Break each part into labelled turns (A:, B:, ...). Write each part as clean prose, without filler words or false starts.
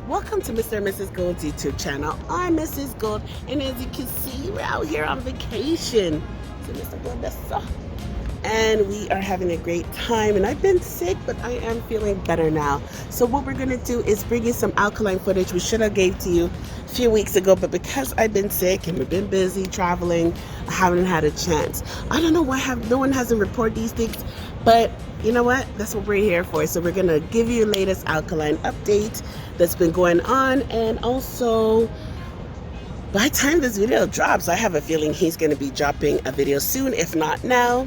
A: Welcome to Mr. and Mrs. Gold's YouTube channel. I'm Mrs. Gold, and as you can see, we're out here on vacation. So Mr. Gold, and we are having a great time. And I've been sick, but I am feeling better now. So what we're gonna do is bring you some Alkaline footage we should have gave to you a few weeks ago, but because I've been sick and we've been busy traveling, I haven't had a chance. I don't know why no one hasn't reported these things, but you know what? That's what we're here for. So we're gonna give you the latest Alkaline update that's been going on, and also by the time this video drops, I have a feeling he's going to be dropping a video soon, if not now.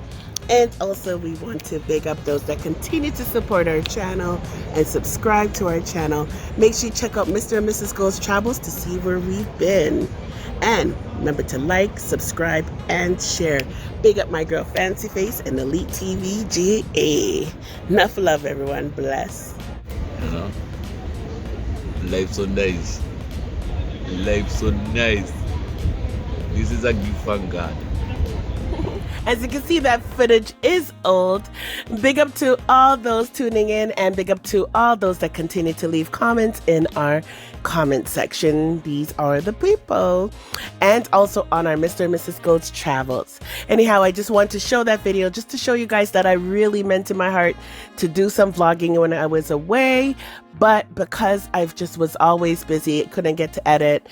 A: And also we want to big up those that continue to support our channel and subscribe to our channel. Make sure you check out Mr. and Mrs. Gold's Travels to see where we've been. And remember to like, subscribe, and share. Big up my girl Fancy Face and Elite TV GA. Enough love, everyone. Bless.
B: You know, life so nice. Life so nice. This is a gift from God.
A: As you can see, that footage is old. Big up to all those tuning in, and big up to all those that continue to leave comments in our comment section. These are the people. And also on our Mr. and Mrs. Gold's Travels. Anyhow, I just want to show that video just to show you guys that I really meant in my heart to do some vlogging when I was away. But because I just was always busy, couldn't get to edit,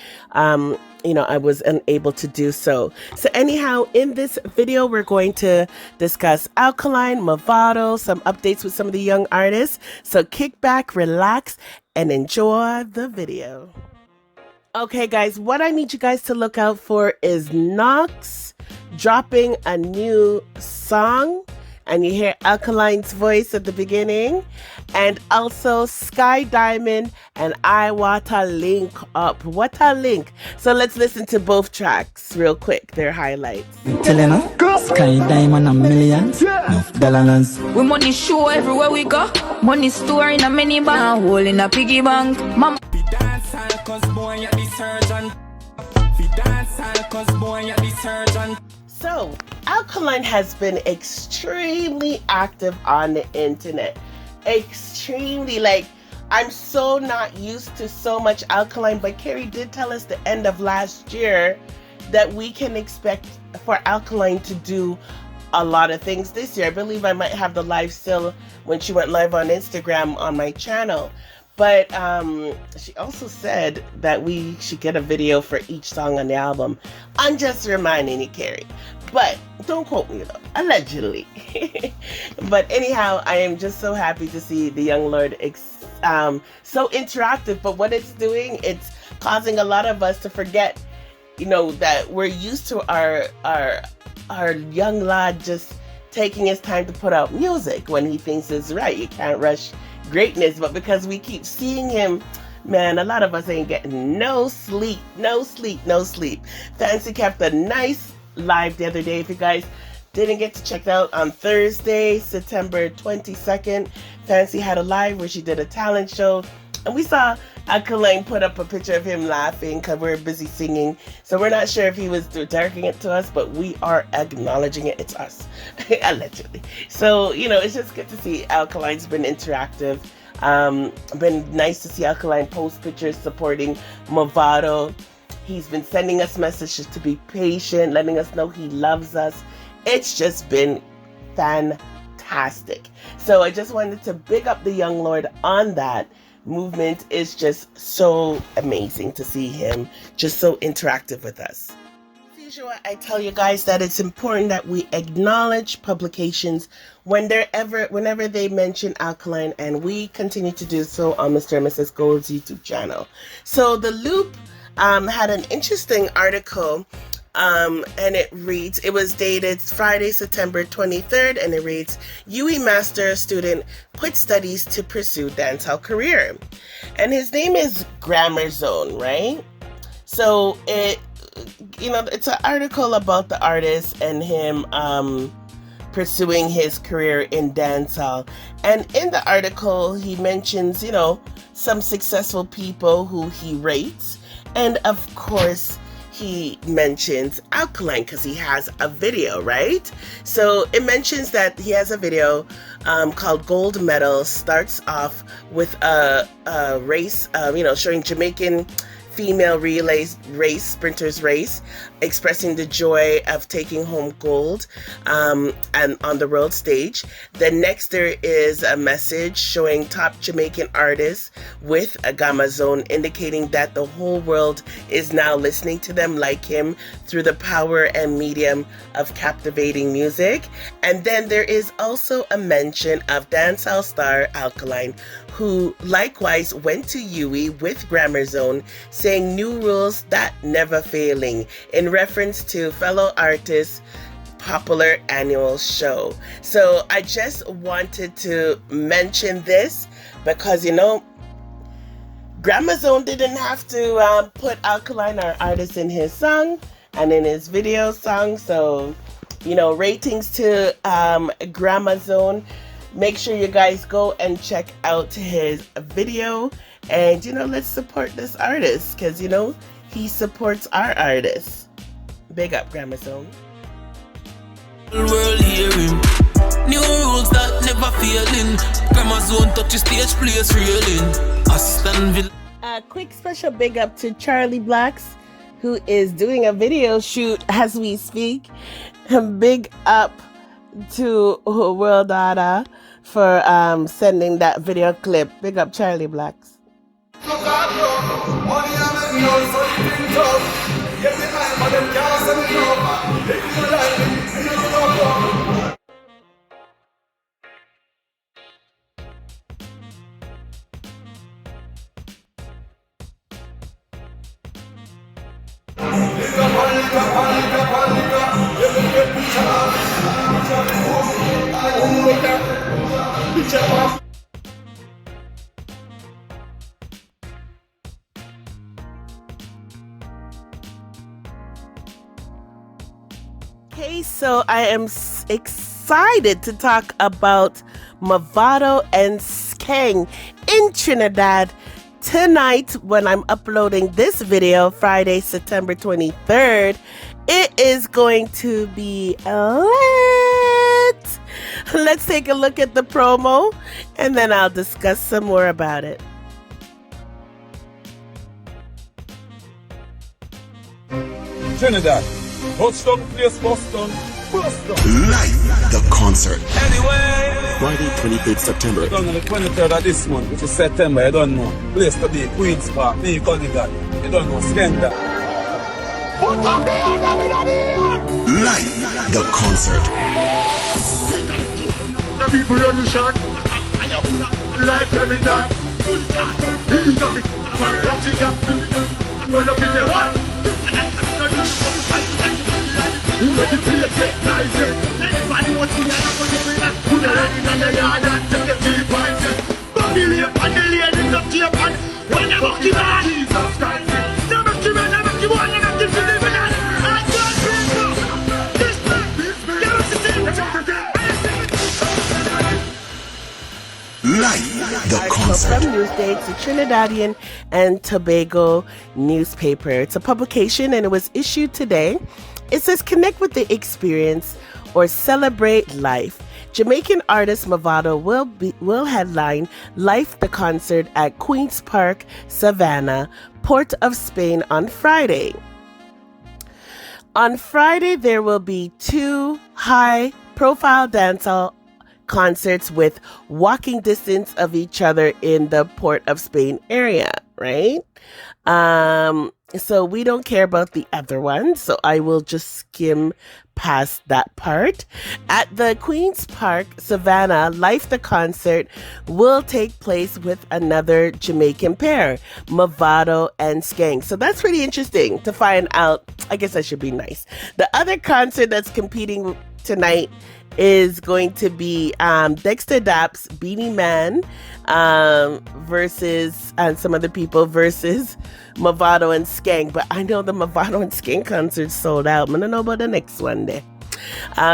A: you know, I was unable to do so. So anyhow, in this video, we're going to discuss Alkaline, Mavado, some updates with some of the young artists. So kick back, relax, and enjoy the video. Okay, guys, what I need you guys to look out for is Knaxx dropping a new song. And you hear Alkaline's voice at the beginning. And also Sky Diamond and Iwaata link up. What a link. So let's listen to both tracks real quick. Their highlights.
C: Sky Diamond and millions. Dollars.
D: We money show everywhere we go. Money store in a mini bank. Hole in a piggy bank. Mama.
A: So, Alkaline has been extremely active on the internet. Extremely, like, I'm so not used to so much Alkaline, but Carrie did tell us the end of last year that we can expect for Alkaline to do a lot of things this year. I believe I might have the live still when she went live on Instagram on my channel. But she also said that we should get a video for each song on the album. I'm just reminding you, Carrie. But don't quote me though, allegedly. But anyhow, I am just so happy to see the young Lord so interactive. But what it's doing, it's causing a lot of us to forget, you know, that we're used to our young lad just taking his time to put out music when he thinks it's right. You can't rush greatness, but because we keep seeing him, man, a lot of us ain't getting no sleep. Fancy kept a nice live the other day. If you guys didn't get to check it out, on Thursday, September 22nd, Fancy had a live where she did a talent show, and we saw Alkaline put up a picture of him laughing because we're busy singing. So we're not sure if he was directing it to us, but we are acknowledging it. It's us, allegedly. So, you know, it's just good to see Alkaline's been interactive. Been nice to see Alkaline post pictures supporting Mavado. He's been sending us messages to be patient, letting us know he loves us. It's just been fantastic. So I just wanted to big up the young Lord on that. Movement is just so amazing to see him just so interactive with us. As usual, I tell you guys that it's important that we acknowledge publications whenever they mention Alkaline, and we continue to do so on Mr. and Mrs. Gold's YouTube channel. So The Loop had an interesting article, and it reads, it was dated Friday, September 23rd, and it reads, UE Master student quit studies to pursue dancehall career. And his name is Gramma Zone, right? So it it's an article about the artist and him pursuing his career in dancehall. And in the article, he mentions, some successful people who he rates. And of course, he mentions Alkaline because he has a video, right? So it mentions that he has a video called Gold Medal. Starts off with a race, showing Jamaican female sprinters race, expressing the joy of taking home gold and on the world stage. Then next there is a message showing top Jamaican artists with a Gamma Zone, indicating that the whole world is now listening to them like him through the power and medium of captivating music. And then there is also a mention of dancehall star Alkaline, who likewise went to UE with Grammar Zone, saying new rules that never failing, in reference to fellow artists' popular annual show. So I just wanted to mention this because, Grammar Zone didn't have to put Alkaline, our artist, in his song and in his video song. So, ratings to Grammar Zone. Make sure you guys go and check out his video. And, let's support this artist because, he supports our artists. Big up, Grammar Zone.
E: World hearing new rules that never failing. Grammar Zone touch the stage, place reeling.
A: A quick special big up to Charly Blacks, who is doing a video shoot as we speak. Big up to World Data for sending that video clip. Big up Charly Blacks. Okay, so I am excited to talk about Mavado and Skeng in Trinidad tonight when I'm uploading this video, Friday, September 23rd. It is going to be lit. Let's take a look at the promo and then I'll discuss some more about it.
F: Trinidad, Boston, place Boston.
G: Live the concert.
E: Anyway,
G: Friday, 28th September.
F: You don't know the 23rd of this month, which is September, you don't know. Place to be Queen's Park, me Cunningham. You don't know Skeng.
G: Live the concert.
H: The people on the shot. Live every night.
G: Live the concert.
A: From Newsday, it's a Trinidadian and Tobago newspaper. It's a publication and it was issued today. It says, connect with the experience or celebrate life. Jamaican artist Mavado will headline Life the Concert at Queen's Park, Savannah, Port of Spain on Friday. On Friday, there will be 2 high-profile dancehall concerts with walking distance of each other in the Port of Spain area, right? So we don't care about the other one, so I will just skim past that part. At the Queen's Park, Savannah, Life the Concert will take place with another Jamaican pair, Mavado and Skeng. So that's pretty interesting to find out. I guess I should be nice. The other concert that's competing tonight is going to be Dexter Daps, Beanie Man versus some other people versus Mavado and Skeng. But I know the Mavado and Skeng concert sold out. I don't know about the next one there.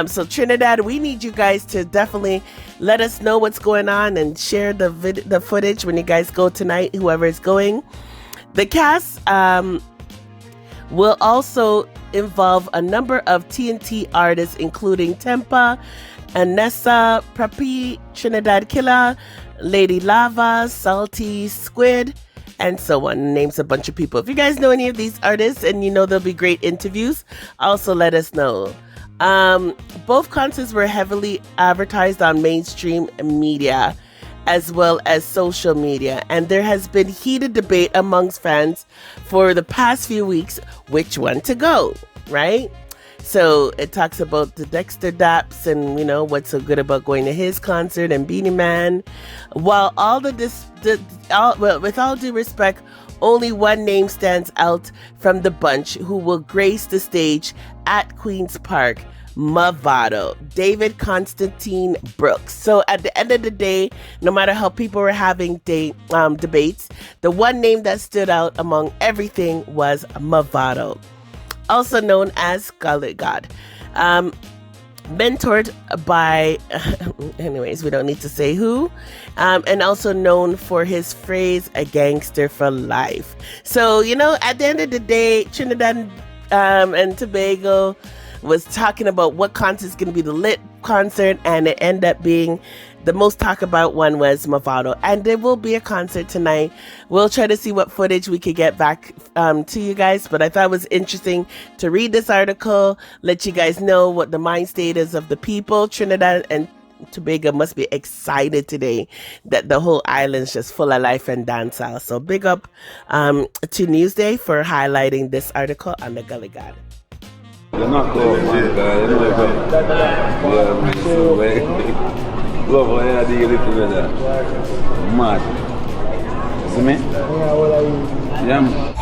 A: So Trinidad, we need you guys to definitely let us know what's going on and share the footage when you guys go tonight, whoever is going. The cast will also involve a number of TNT artists, including Tempa, Anessa, Prapi, Trinidad Killer, Lady Lava, Salty, Squid, and so on. Names a bunch of people. If you guys know any of these artists and you know there'll be great interviews, also let us know. Both concerts were heavily advertised on mainstream media as well as social media, and there has been heated debate amongst fans for the past few weeks which one to go, right? So it talks about the Dexter Daps and, you know, what's so good about going to his concert and Beanie Man. While with all due respect, only one name stands out from the bunch who will grace the stage at Queen's Park: Mavado, David Constantine Brooks. So at the end of the day, no matter how people were having debates, the one name that stood out among everything was Mavado, also known as Gully God. Mentored by, anyways, we don't need to say who, and also known for his phrase, a gangster for life. So, you know, at the end of the day, Trinidad and Tobago was talking about what concert is going to be the lit concert, and it ended up being the most talked about one was Mavado. And there will be a concert tonight. We'll try to see what footage we could get back to you guys, but I thought it was interesting to read this article, let you guys know what the mind state is of the people. Trinidad and Tobago must be excited today that the whole island's just full of life and dancehall. So big up to Newsday for highlighting this article on the Gully God.
F: You're not cool, man, guy. You know, yeah, man, so like, love how I deal with that. Mad. See me? Yeah, man.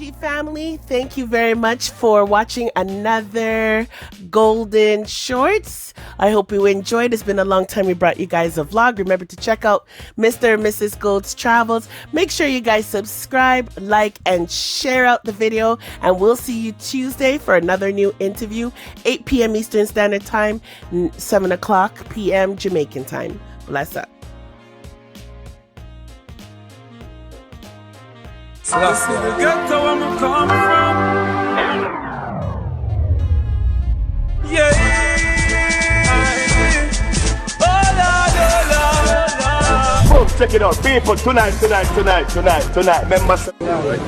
A: M&MG family, thank you very much for watching another Golden Shorts. I hope you enjoyed. It's been a long time we brought you guys a vlog. Remember to check out Mr. and Mrs. Gold's Travels. Make sure you guys subscribe, like, and share out the video. And we'll see you Tuesday for another new interview, 8 p.m. Eastern Standard Time, 7 o'clock p.m. Jamaican time. Bless up.
F: That's the ghetto where I'm coming from. Yeah.
H: Folks, check it out. People, tonight. Members.
F: Right.